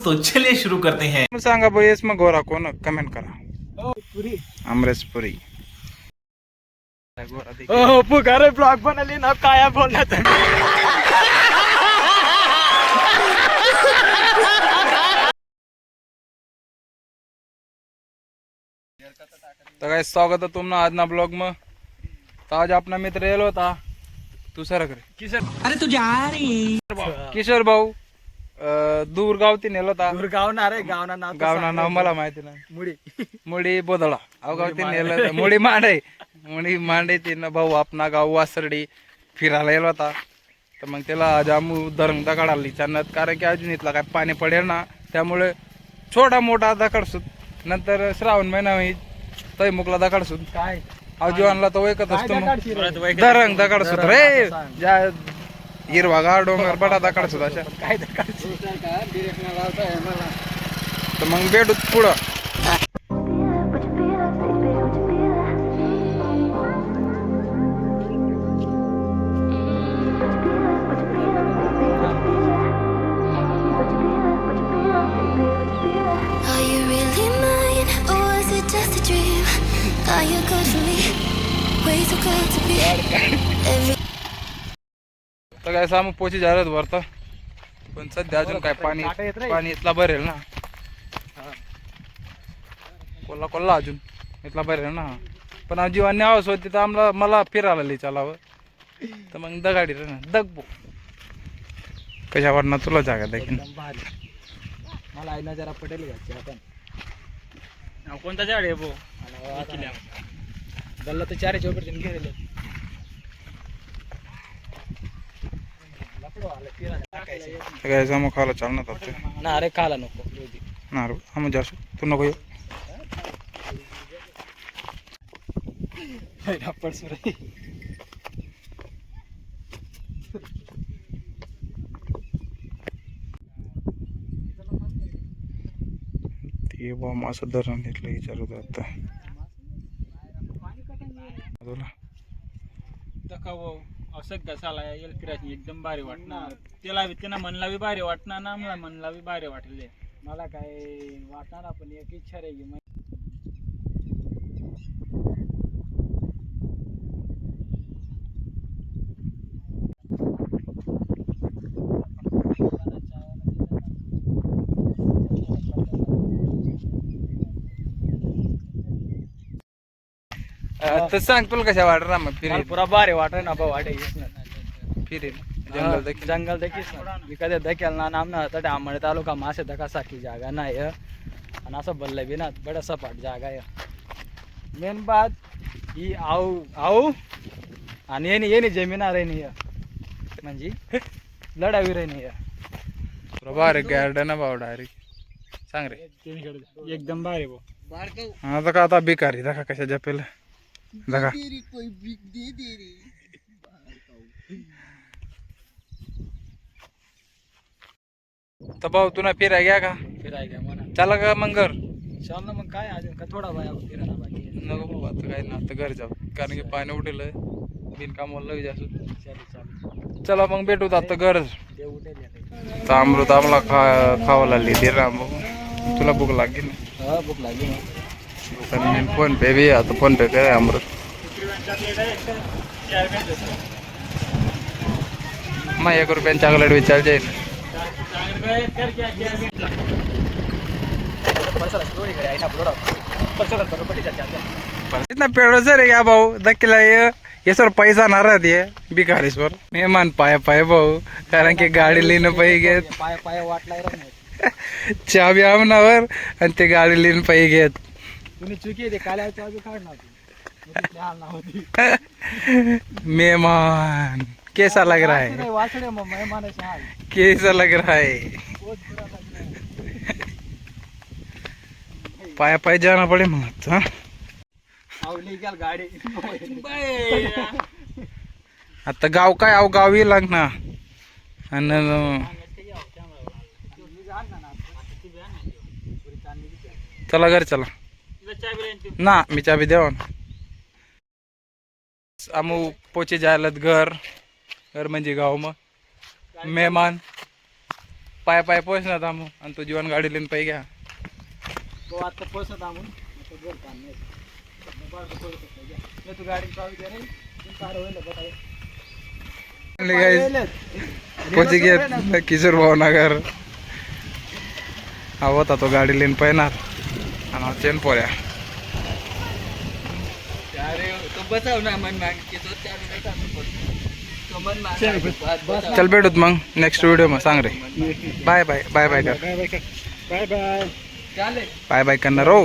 तो चलिए शुरू करते हैं। सांगा भाई इसमें गोरा कौन कमेंट करा अमरेश पुरी पुकारे ब्लॉग बनवली ना काय बोलला तर काय स्वागत आहे तुमनं आज ना ब्लॉग में। तो आज अपना मित्र येलो होता तू सर करे किशोर अरे तू जा रही किशोर भाऊ दूर गावती नेलो होता गाव ना रे गाव ना नाव मला माहिती नाही मुडी मुडी बोदळा अव गावती नेलं मुडी मांडे तिनं भाऊ आपला गाव वासर्डी फिरायला येलो होता। तर मग त्याला आज आम्ही दरंगदा काढाली चालत कारण की अजून इथला काय पाणी पडेल ना त्यामुळे छोटा मोठा दखडसूत नंतर श्रावण महिना होईल तय मुकला दखडसूत काय अजूनला तो एकच असतो दरंग दखडसूत रे ज्या हिरवागार डोंगर बडा दखडसूत अशा काय तर मग भेटू पुढं। तर काय सामू पोची झालं वरतं पण सध्या अजून काय पाणी इथला भरेल ना कोल्हा अजून इथला भरेल ना पण आज जीवांनी आवाज होती तर मला फिरायला लिहि चालावं तर मग दगाडी रे ना दगबो कशा वाटणार तुला जागा देखील मला आई जरा पटेल घ्यायची आपण कोणता झाड आहे भो गल्ला तर 4 चौपर घेरेल काय जमा खायला चालणार आता ना अरे खाला नको ना रे आम्ही जासू तू नको येऊ ते बा मासं धरण घेतलं विचारत आता असं कसाला येईल फिरायची एकदम भारी वाटणार त्याला त्यांना मनला बी भारी वाटणार ना मला मनला बी भारी वाटले मला काय वाटणार आपण एक इच्छा रे तर सांग तुला कशा वाटणार मग फिरेल पुरा भारी वाटत ना भाऊ वाटे फिरेल जंगल देखील मी कधी दखेल ना नाम ना तटे आंबळे तालुका मासे दकासारखी जागा नाही आणि असं बल्ले बी ना बडा सपाट जागा आहे। मेन बात ही आऊ आणि येणी जमीना राहिनी म्हणजे लढावी राहिनी भारी गार्डन भाऊ डायरेक्ट सांग रे एकदम भारी भाऊ आता का आता बिकारी दाखा कशा जपेल दाखा तर भाऊ तुला फिराय घ्या का म्हणा चला का मग घर शाम ना मग काय अजून का थोडा बाया फिरायला बाकी नको बाबा आता काय ना आता घर जाऊ कारण की पाणी उठेल बिनकामाला लई जास्त चला मग भेटू आता घर ते उठेल तर अमृत आम्हाला खावं लागली दे राम तुला भूक लागली ना भूक लागली मी फोन पे बी आता फोन पे करे अमृत मग 1 रुपयाने चॉकलेट विचार जाईल इतना पेड़ो सर या भाऊ दक्कीला ये सर पैसा ना राहते बिकारीश्वर मेहमान पाया भाऊ कारण की गाडी लिहिणं पाहिजे घेत पाय वाटला चावी आमनावर आणि ते गाडी लिहिणं पाहिजे घेत तुम्ही चुकी ते काल चावी काढणार मेहमान कैसा लग रहा है वासडे मेहमान कैसा लग रहा है पाया जाना पड़े मग गाडी आता गाव काय अव गावी लागना आणि चला घर चला ना मी चाबी देवा आमू पोचे जायलात घर म्हणजे गाव मग मेहमान पाय पाय पोचणार थांबू आणि तू जीवन गाडी लिहिन पाहिजे घ्या. तो आता पोचत आम्ही आता बोल काम नाही तू गाडी चालू दे रे सारं होईल पोची घेत किशोर भाऊ नगर हा होता तो गाडी लिहिन पाहिणार आणि चेन पोऱ्या. तो बचाव ना मन माग की तो तो मन माग चल भेटूत मग नेक्स्ट व्हिडिओ मग सांग रे. बाय बाय बाय बाय कर बाय बाय बाय बाय चालेल बाय बाय करणार हो.